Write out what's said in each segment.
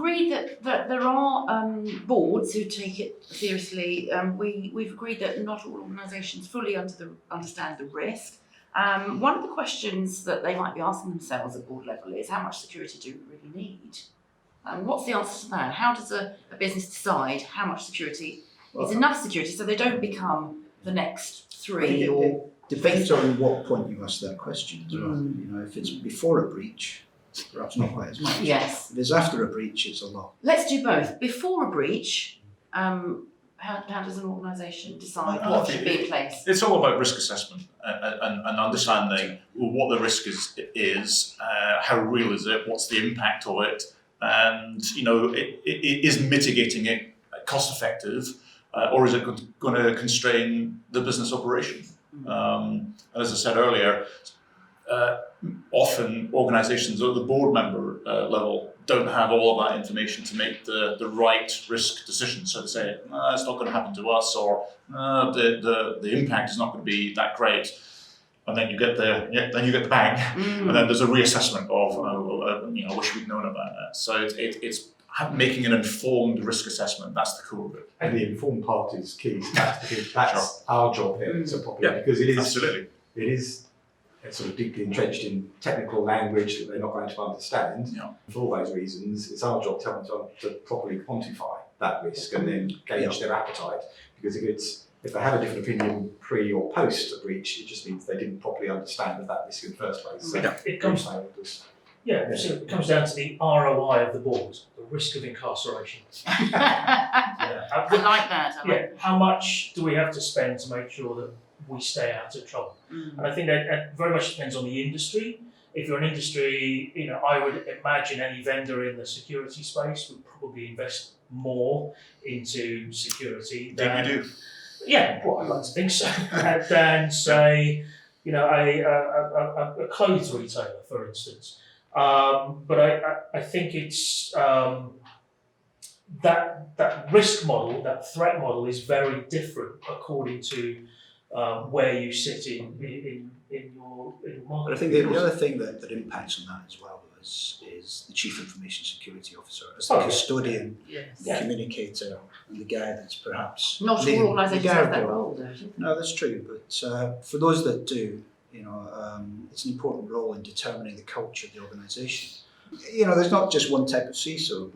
agreed that there are boards who take it seriously. We've agreed that not all organisations fully understand the risk. One of the questions that they might be asking themselves at board level is, how much security do we really need? What's the answer to that? How does a business decide how much security is enough security so they don't become the next three? It depends on what point you ask that question as well. You know, if it's before a breach, perhaps not quite as much. Yes. If it's after a breach, it's a lot. Let's do both. Before a breach, how does an organisation decide what should be in place? It's all about risk assessment and understanding what the risk is, how real is it, what's the impact of it, and is mitigating it cost effective, or is it going to constrain the business operation? As I said earlier, often organisations at the board member level don't have all of that information to make the right risk decision. So they say, it's not going to happen to us, or the impact is not going to be that great. And then you get the bang, and then there's a reassessment of, I wish we'd known about that. So it's making an informed risk assessment. That's the core of it. And the informed part is key. That's our job here, because it is absolutely. It is sort of deeply entrenched in technical language that they're not going to understand. Yeah. For all those reasons, it's our job to properly quantify that risk and then gauge their appetite. Because if they have a different opinion pre or post a breach, it just means they didn't properly understand that risk in the first place. So it comes down to the ROI of the board, the risk of incarceration. I like that. How much do we have to spend to make sure that we stay out of trouble? And I think that very much depends on the industry. If you're an industry, I would imagine any vendor in the security space would probably invest more into security than you do. Yeah, well, I'd like to think so. Than say, a clothes retailer, for instance. But I think it's that risk model, that threat model, is very different according to where you sit in your model. But I think the other thing that impacts on that as well is the Chief Information Security Officer as the custodian, the communicator, and the guy that's perhaps not all organisations have that role, though. No, that's true. But for those that do, it's an important role in determining the culture of the organisation. There's not just one type of CISO.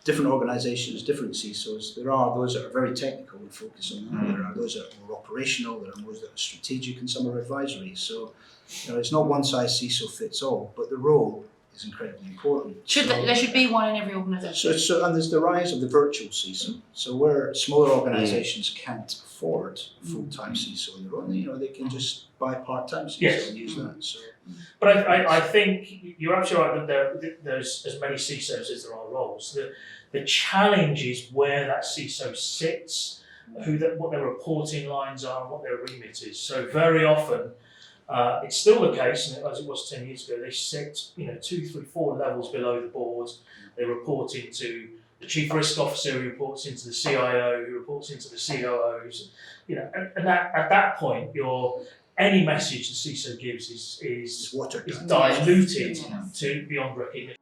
Different organisations, different CISOs. There are those that are very technical and focus on that. There are those that are more operational. There are those that are strategic, and some are advisory. So, it's not one size CISO fits all. But the role is incredibly important. There should be one in every organisation. So, and there's the rise of the virtual CISO. So, where smaller organisations can't afford a full-time CISO on their own, they can just buy part-time CISO and use that. So. But I think you're absolutely right that there's as many CISOs as there are roles. The challenge is where that CISO sits, what their reporting lines are, and what their remit is. So very often, it's still the case, and as it was 10 years ago, they sit 2, 3, 4 levels below the board. They report into the chief risk officer, who reports into the CIO, who reports into the COOs. And at that point, any message the CISO gives is diluted to beyond recognition.